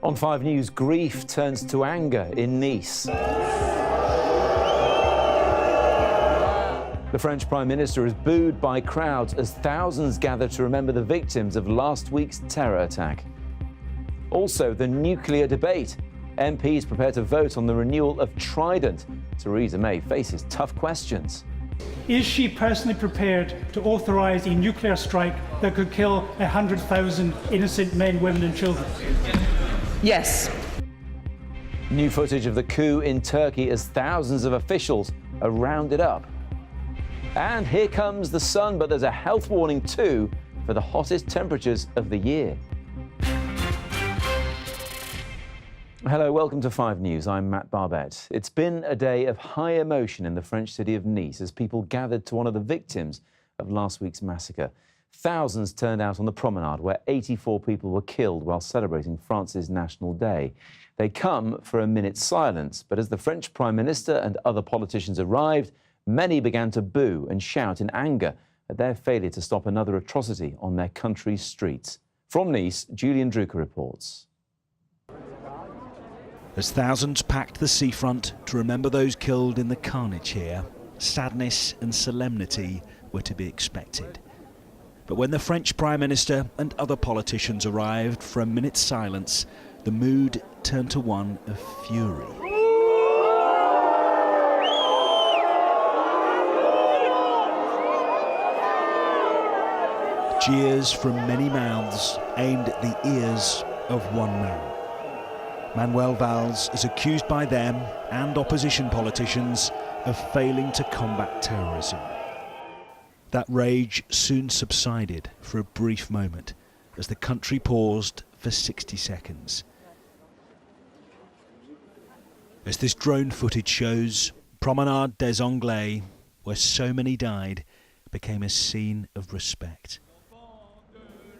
On 5 News, grief turns to anger in Nice. The French Prime Minister is booed by crowds as thousands gather to remember the victims of last week's terror attack. Also, the nuclear debate. MPs prepare to vote on the renewal of Trident. Theresa May faces tough questions. Is she personally prepared to authorise a nuclear strike that could kill 100,000 innocent men, women and children? Yes. New footage of the coup in Turkey as thousands of officials are rounded up. And here comes the sun, but there's a health warning too for the hottest temperatures of the year. Hello, welcome to 5 News. I'm Matt Barbette. It's been a day of high emotion in the French city of Nice as people gathered to honour the victims of last week's massacre. Thousands turned out on the promenade where 84 people were killed while celebrating France's National Day. They come for a minute's silence, but as the French Prime Minister and other politicians arrived, many began to boo and shout in anger at their failure to stop another atrocity on their country's streets. From Nice, Julian Drucker reports. As thousands packed the seafront to remember those killed in the carnage here, sadness and solemnity were to be expected. But when the French Prime Minister and other politicians arrived for a minute's silence, the mood turned to one of fury. Jeers from many mouths aimed at the ears of one man. Manuel Valls is accused by them and opposition politicians of failing to combat terrorism. That rage soon subsided for a brief moment as the country paused for 60 seconds. As this drone footage shows, Promenade des Anglais, where so many died, became a scene of respect.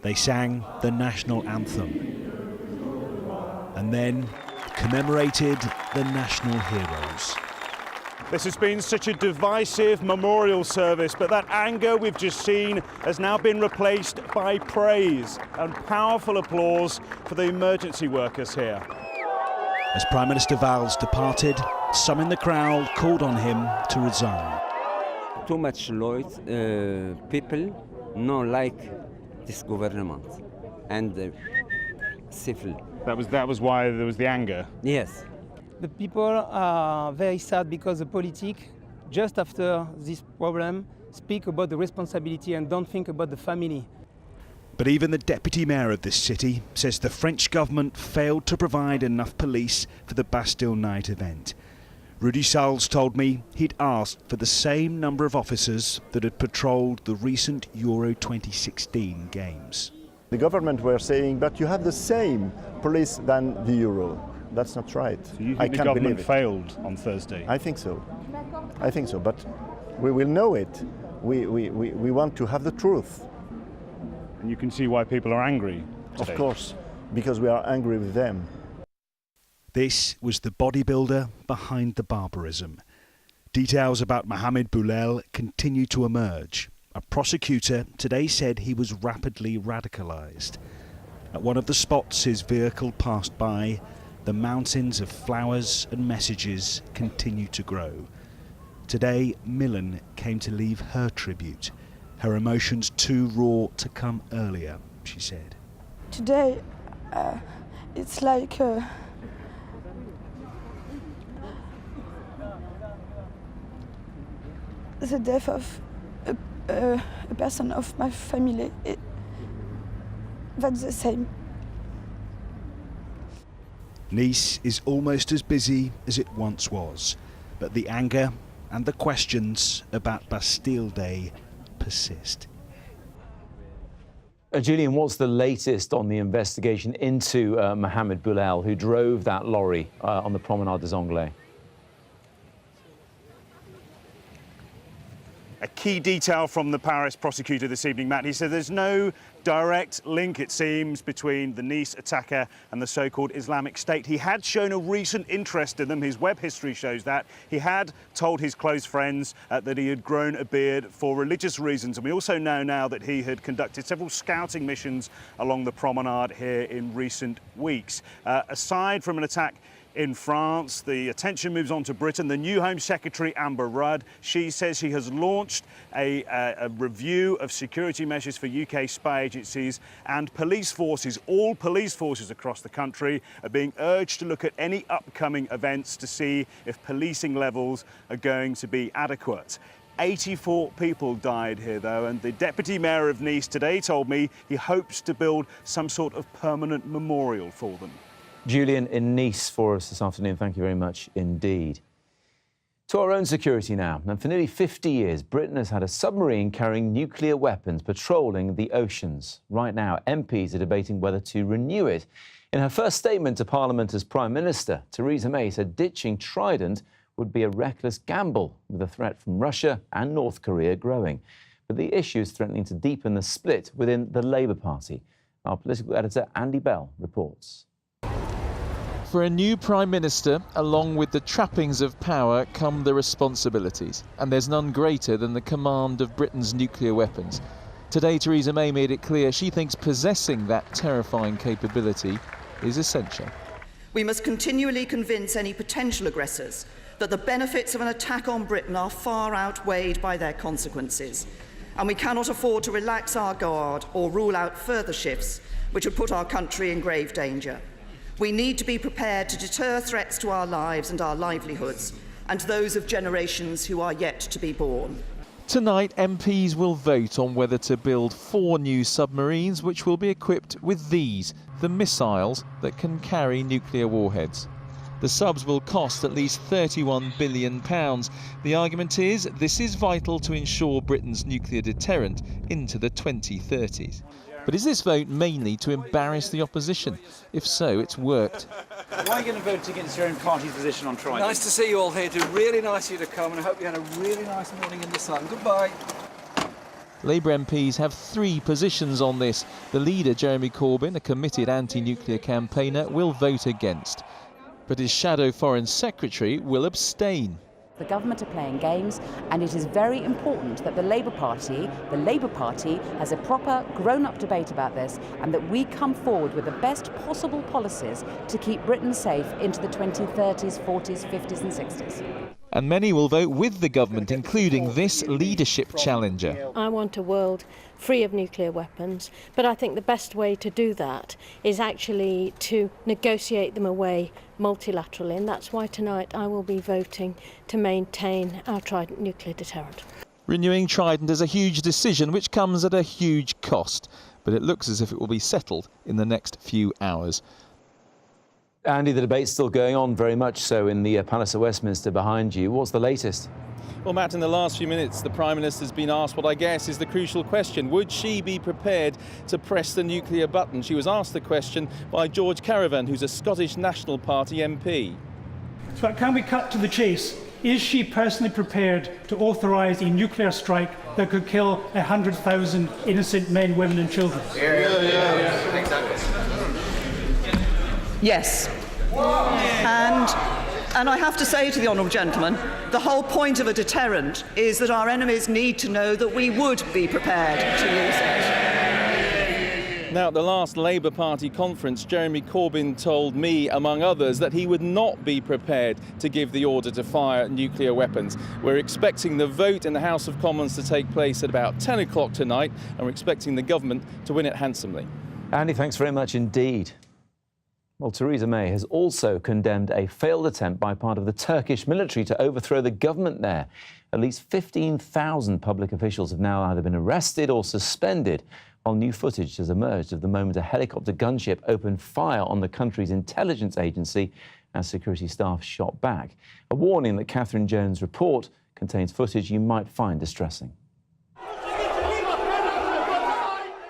They sang the national anthem and then commemorated the national heroes. This has been such a divisive memorial service, but that anger we've just seen has now been replaced by praise and powerful applause for the emergency workers here. As Prime Minister Valls departed, some in the crowd called on him to resign. Too much people not like this government and civil. That was why there was the anger? Yes. The people are very sad because the politics, just after this problem, speak about the responsibility and don't think about the family. But even the deputy mayor of this city says the French government failed to provide enough police for the Bastille night event. Rudy Salles told me he'd asked for the same number of officers that had patrolled the recent Euro 2016 games. The government were saying, but you have the same police than the Euro. That's not right. So you think the government failed on Thursday? I think so. I think so, but we will know it. We want to have the truth. And you can see why people are angry today. Of course, because we are angry with them. This was the bodybuilder behind the barbarism. Details about Mohamed Boulel continue to emerge. A prosecutor today said he was rapidly radicalised. At one of the spots his vehicle passed by, the mountains of flowers and messages continue to grow. Today, Milan came to leave her tribute. Her emotions too raw to come earlier, she said. Today, it's like the death of a person of my family. That's the same. Nice is almost as busy as it once was, but the anger and the questions about Bastille Day persist. Julian, what's the latest on the investigation into Mohamed Boulel, who drove that lorry on the Promenade des Anglais? A key detail from the Paris prosecutor this evening, Matt. He said there's no direct link, it seems, between the Nice attacker and the so-called Islamic State. He had shown a recent interest in them. His web history shows that. He had told his close friends that he had grown a beard for religious reasons. And we also know now that he had conducted several scouting missions along the promenade here in recent weeks. Aside from an attack in France, the attention moves on to Britain. The new Home Secretary, Amber Rudd, she says she has launched a review of security measures for UK spy agencies and police forces. All police forces across the country are being urged to look at any upcoming events to see if policing levels are going to be adequate. 84 people died here, though, and the Deputy Mayor of Nice today told me he hopes to build some sort of permanent memorial for them. Julian in Nice for us this afternoon. Thank you very much indeed. To our own security now. And for nearly 50 years, Britain has had a submarine carrying nuclear weapons patrolling the oceans. Right now, MPs are debating whether to renew it. In her first statement to Parliament as Prime Minister, Theresa May said ditching Trident would be a reckless gamble, with the threat from Russia and North Korea growing. But the issue is threatening to deepen the split within the Labour Party. Our political editor, Andy Bell, reports. For a new Prime Minister, along with the trappings of power come the responsibilities. And there's none greater than the command of Britain's nuclear weapons. Today, Theresa May made it clear she thinks possessing that terrifying capability is essential. We must continually convince any potential aggressors that the benefits of an attack on Britain are far outweighed by their consequences. And we cannot afford to relax our guard or rule out further shifts which would put our country in grave danger. We need to be prepared to deter threats to our lives and our livelihoods, and those of generations who are yet to be born. Tonight, MPs will vote on whether to build 4 new submarines, which will be equipped with these, the missiles that can carry nuclear warheads. The subs will cost at least £31 billion. The argument is this is vital to ensure Britain's nuclear deterrent into the 2030s. But is this vote mainly to embarrass the opposition? If so, it's worked. Why are you going to vote against your own party's position on Trident? Nice to see you all here. It's really nice of you to come, and I hope you had a really nice morning in the sun. Goodbye. Labour MPs have 3 positions on this. The leader, Jeremy Corbyn, a committed anti-nuclear campaigner, will vote against. But his shadow Foreign Secretary will abstain. The government are playing games, and it is very important that the Labour Party has a proper grown-up debate about this, and that we come forward with the best possible policies to keep Britain safe into the 2030s, 40s, 50s and 60s. And many will vote with the government, including this leadership challenger. I want a world free of nuclear weapons, but I think the best way to do that is actually to negotiate them away multilaterally, and that's why tonight I will be voting to maintain our Trident nuclear deterrent. Renewing Trident is a huge decision which comes at a huge cost, but it looks as if it will be settled in the next few hours. Andy, the debate's still going on, very much so, in the Palace of Westminster behind you. What's the latest? Well, Matt, in the last few minutes, the Prime Minister's been asked what I guess is the crucial question. Would she be prepared to press the nuclear button? She was asked the question by George Caravan, who's a Scottish National Party MP. So can we cut to the chase? Is she personally prepared to authorise a nuclear strike that could kill 100,000 innocent men, women and children? Yeah. Exactly. Yes. And I have to say to the honourable gentleman, the whole point of a deterrent is that our enemies need to know that we would be prepared to use it. Now, at the last Labour Party conference, Jeremy Corbyn told me, among others, that he would not be prepared to give the order to fire nuclear weapons. We're expecting the vote in the House of Commons to take place at about 10 o'clock tonight, and we're expecting the government to win it handsomely. Andy, thanks very much indeed. Well, Theresa May has also condemned a failed attempt by part of the Turkish military to overthrow the government there. At least 15,000 public officials have now either been arrested or suspended, while new footage has emerged of the moment a helicopter gunship opened fire on the country's intelligence agency as security staff shot back. A warning that Catherine Jones' report contains footage you might find distressing.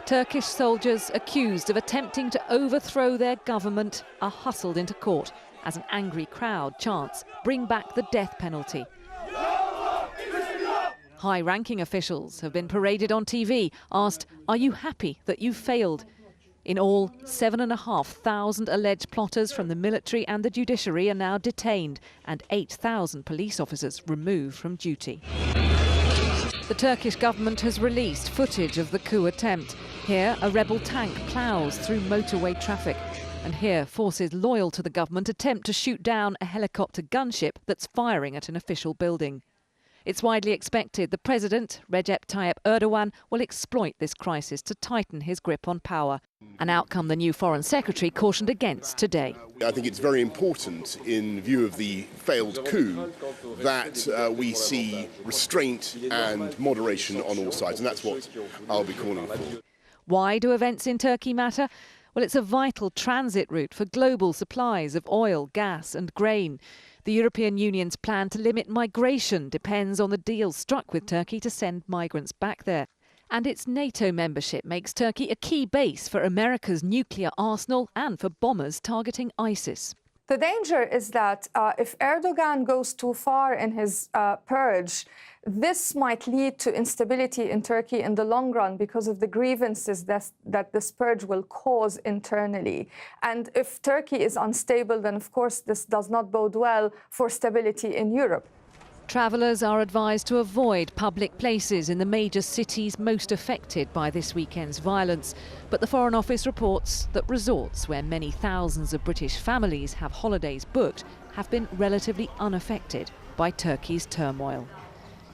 Turkish soldiers accused of attempting to overthrow their government are hustled into court as an angry crowd chants, "Bring back the death penalty." High-ranking officials have been paraded on TV, asked, "Are you happy that you failed?" In all, 7,500 alleged plotters from the military and the judiciary are now detained, and 8,000 police officers removed from duty. The Turkish government has released footage of the coup attempt. Here, a rebel tank ploughs through motorway traffic. And here, forces loyal to the government attempt to shoot down a helicopter gunship that's firing at an official building. It's widely expected the president, Recep Tayyip Erdogan, will exploit this crisis to tighten his grip on power, an outcome the new Foreign Secretary cautioned against today. I think it's very important, in view of the failed coup, that we see restraint and moderation on all sides, and that's what I'll be calling for. Why do events in Turkey matter? Well, it's a vital transit route for global supplies of oil, gas and grain. The European Union's plan to limit migration depends on the deal struck with Turkey to send migrants back there. And its NATO membership makes Turkey a key base for America's nuclear arsenal and for bombers targeting ISIS. The danger is that if Erdogan goes too far in his purge, this might lead to instability in Turkey in the long run because of the grievances that this purge will cause internally. And if Turkey is unstable, then of course this does not bode well for stability in Europe. Travellers are advised to avoid public places in the major cities most affected by this weekend's violence. But the Foreign Office reports that resorts where many thousands of British families have holidays booked have been relatively unaffected by Turkey's turmoil.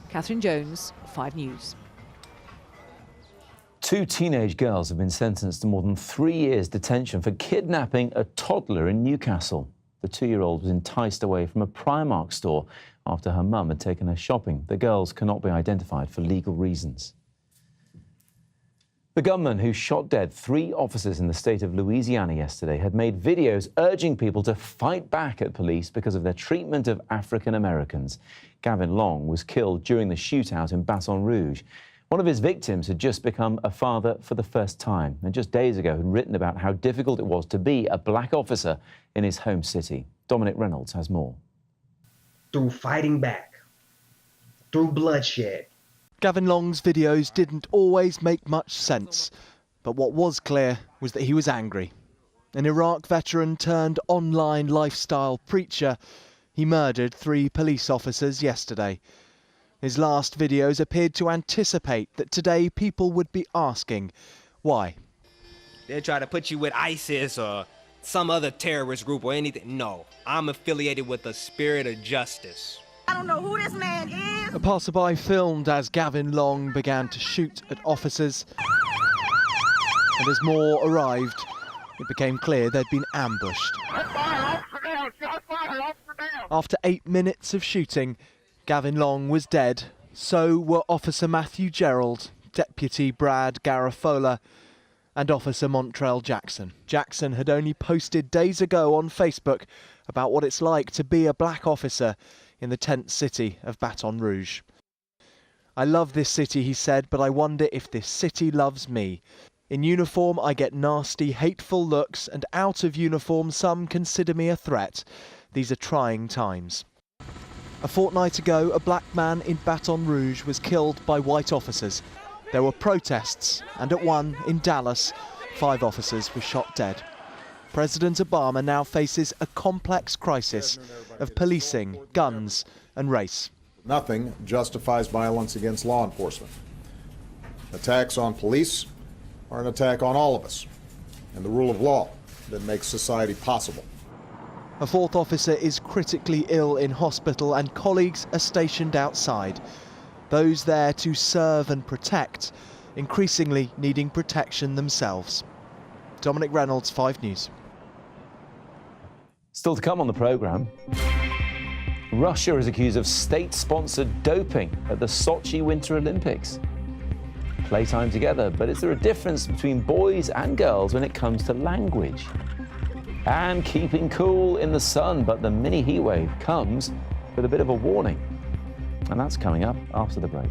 Catherine Jones, 5 News. 2 teenage girls have been sentenced to more than 3 years detention for kidnapping a toddler in Newcastle. The 2-year-old was enticed away from a Primark store after her mum had taken her shopping. The girls cannot be identified for legal reasons. The gunman who shot dead 3 officers in the state of Louisiana yesterday had made videos urging people to fight back at police because of their treatment of African Americans. Gavin Long was killed during the shootout in Baton Rouge. One of his victims had just become a father for the first time, and just days ago had written about how difficult it was to be a black officer in his home city. Dominic Reynolds has more. Through fighting back, through bloodshed. Gavin Long's videos didn't always make much sense, but what was clear was that he was angry. An Iraq veteran turned online lifestyle preacher, he murdered 3 police officers yesterday. His last videos appeared to anticipate that today people would be asking why. They'll try to put you with ISIS or some other terrorist group or anything. No, I'm affiliated with the Spirit of Justice. I don't know who this man is. A passerby filmed as Gavin Long began to shoot at officers. And as more arrived, it became clear they'd been ambushed. After 8 minutes of shooting, Gavin Long was dead. So were Officer Matthew Gerald, Deputy Brad Garofalo, and Officer Montrell Jackson. Jackson had only posted days ago on Facebook about what it's like to be a black officer in the tent city of Baton Rouge. "I love this city," he said, "but I wonder if this city loves me. In uniform, I get nasty, hateful looks, and out of uniform, some consider me a threat. These are trying times." A fortnight ago, a black man in Baton Rouge was killed by white officers. There were protests, and at one in Dallas, 5 officers were shot dead. President Obama now faces a complex crisis of policing, guns, and race. Nothing justifies violence against law enforcement. Attacks on police are an attack on all of us, and the rule of law that makes society possible. A 4th officer is critically ill in hospital, and colleagues are stationed outside. Those there to serve and protect, increasingly needing protection themselves. Dominic Reynolds, 5 News. Still to come on the programme. Russia is accused of state-sponsored doping at the Sochi Winter Olympics. Playtime together, but is there a difference between boys and girls when it comes to language? And keeping cool in the sun, but the mini heatwave comes with a bit of a warning. And that's coming up after the break.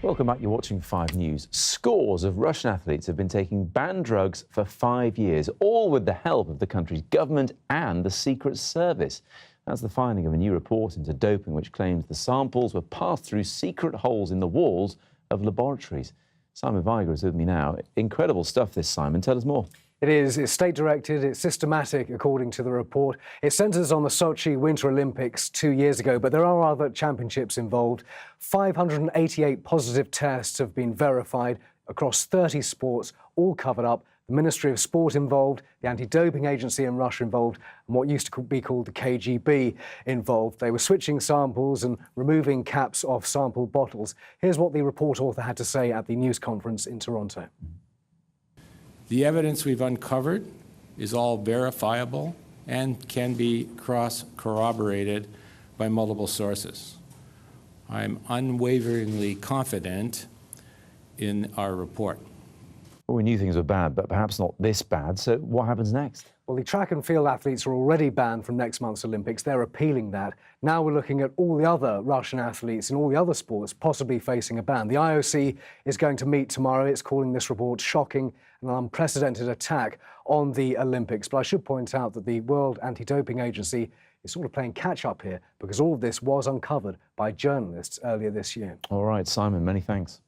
Welcome back. You're watching 5 News. Scores of Russian athletes have been taking banned drugs for 5 years, all with the help of the country's government and the Secret Service. That's the finding of a new report into doping, which claims the samples were passed through secret holes in the walls of laboratories. Simon Viger is with me now. Incredible stuff, this, Simon. Tell us more. It is. It's state-directed. It's systematic, according to the report. It centres on the Sochi Winter Olympics 2 years ago, but there are other championships involved. 588 positive tests have been verified across 30 sports, all covered up. The Ministry of Sport involved, the anti-doping agency in Russia involved, and what used to be called the KGB involved. They were switching samples and removing caps off sample bottles. Here's what the report author had to say at the news conference in Toronto. The evidence we've uncovered is all verifiable and can be cross-corroborated by multiple sources. I'm unwaveringly confident in our report. Well, we knew things were bad, but perhaps not this bad. So what happens next? Well, the track and field athletes are already banned from next month's Olympics. They're appealing that. Now we're looking at all the other Russian athletes in all the other sports possibly facing a ban. The IOC is going to meet tomorrow. It's calling this report shocking and an unprecedented attack on the Olympics. But I should point out that the World Anti-Doping Agency is sort of playing catch-up here because all of this was uncovered by journalists earlier this year. All right, Simon, many thanks.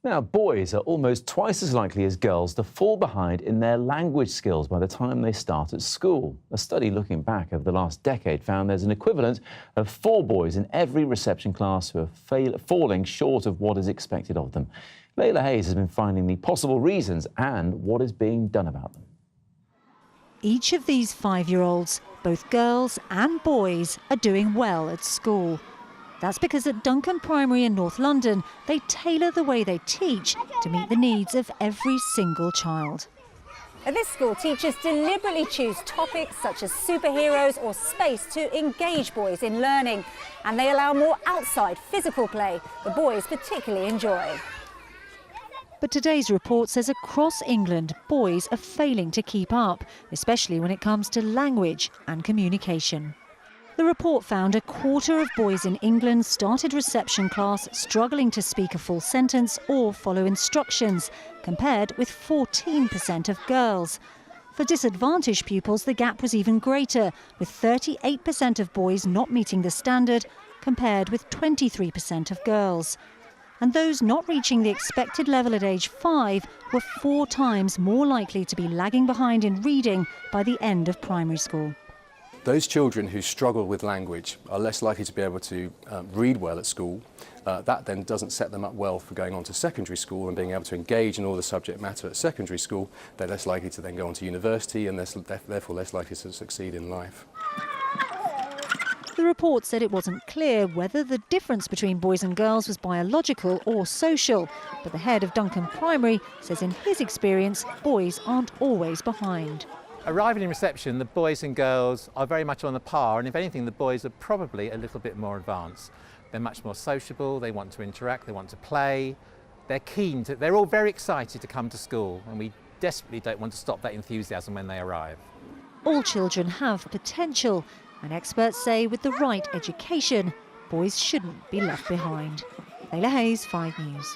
Now, boys are almost twice as likely as girls to fall behind in their language skills by the time they start at school. A study looking back over the last decade found there's an equivalent of 4 boys in every reception class who are falling short of what is expected of them. Layla Hayes has been finding the possible reasons and what is being done about them. Each of these 5-year-olds, both girls and boys, are doing well at school. That's because at Duncan Primary in North London, they tailor the way they teach to meet the needs of every single child. At this school, teachers deliberately choose topics such as superheroes or space to engage boys in learning, and they allow more outside physical play the boys particularly enjoy. But today's report says across England, boys are failing to keep up, especially when it comes to language and communication. The report found a quarter of boys in England started reception class struggling to speak a full sentence or follow instructions, compared with 14% of girls. For disadvantaged pupils, the gap was even greater, with 38% of boys not meeting the standard, compared with 23% of girls. And those not reaching the expected level at age 5 were 4 times more likely to be lagging behind in reading by the end of primary school. Those children who struggle with language are less likely to be able to read well at school. That then doesn't set them up well for going on to secondary school and being able to engage in all the subject matter at secondary school. They're less likely to then go on to university and therefore less likely to succeed in life. The report said it wasn't clear whether the difference between boys and girls was biological or social, but the head of Duncan Primary says in his experience, boys aren't always behind. Arriving in reception, the boys and girls are very much on a par, and if anything, the boys are probably a little bit more advanced. They're much more sociable, they want to interact, they want to play, they're all very excited to come to school, and we desperately don't want to stop that enthusiasm when they arrive. All children have potential, and experts say with the right education, boys shouldn't be left behind. Layla Hayes, 5 News.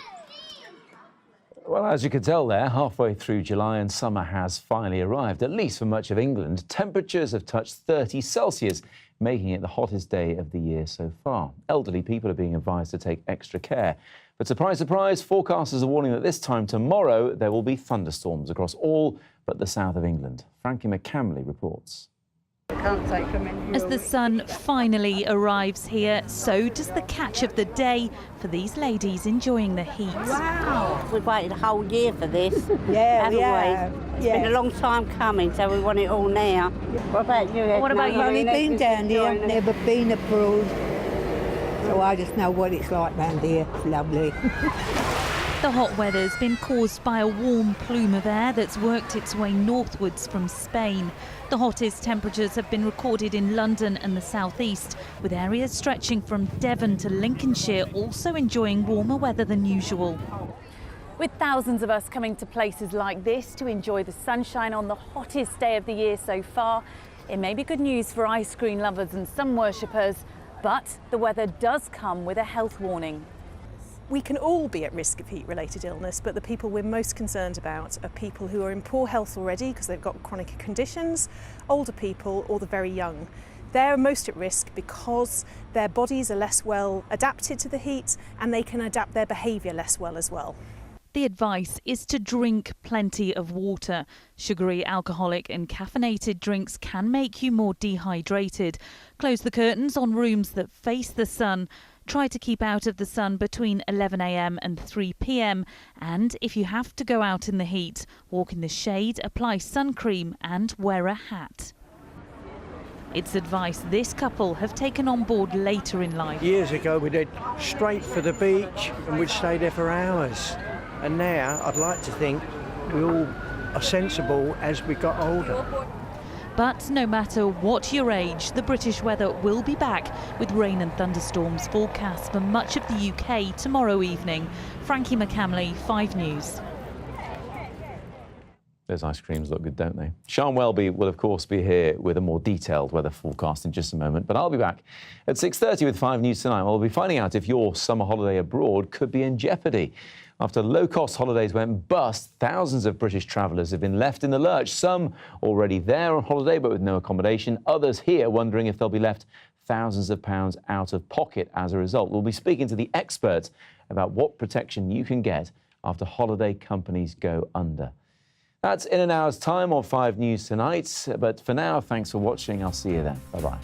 Well, as you can tell there, halfway through July and summer has finally arrived, at least for much of England. Temperatures have touched 30 Celsius, making it the hottest day of the year so far. Elderly people are being advised to take extra care. But surprise, surprise, forecasters are warning that this time tomorrow there will be thunderstorms across all but the south of England. Frankie McCamley reports. As the sun finally arrives here, so does the catch of the day for these ladies enjoying the heat. Wow! We've waited a whole year for this. Yeah, we have. It's been a long time coming, so we want it all now. What about you? What about you? I've only been down here, never been abroad, so I just know what it's like round here. It's lovely. The hot weather's been caused by a warm plume of air that's worked its way northwards from Spain. The hottest temperatures have been recorded in London and the southeast, with areas stretching from Devon to Lincolnshire also enjoying warmer weather than usual. With thousands of us coming to places like this to enjoy the sunshine on the hottest day of the year so far, it may be good news for ice cream lovers and sun worshippers, but the weather does come with a health warning. We can all be at risk of heat-related illness, but the people we're most concerned about are people who are in poor health already because they've got chronic conditions, older people or the very young. They're most at risk because their bodies are less well adapted to the heat and they can adapt their behaviour less well as well. The advice is to drink plenty of water. Sugary, alcoholic and caffeinated drinks can make you more dehydrated. Close the curtains on rooms that face the sun. Try to keep out of the sun between 11 a.m. and 3 p.m. And if you have to go out in the heat, walk in the shade, apply sun cream and wear a hat. It's advice this couple have taken on board later in life. Years ago we'd head straight for the beach and we'd stay there for hours. And now I'd like to think we all are sensible as we got older. But no matter what your age, the British weather will be back with rain and thunderstorms forecast for much of the UK tomorrow evening. Frankie McCamley, 5 News. Those ice creams look good, don't they? Sian Welby will, of course, be here with a more detailed weather forecast in just a moment. But I'll be back at 6:30 with 5 News tonight. We'll be finding out if your summer holiday abroad could be in jeopardy. After low-cost holidays went bust, thousands of British travellers have been left in the lurch. Some already there on holiday but with no accommodation. Others here wondering if they'll be left thousands of pounds out of pocket as a result. We'll be speaking to the experts about what protection you can get after holiday companies go under. That's in an hour's time on 5 News tonight. But for now, thanks for watching. I'll see you then. Bye-bye.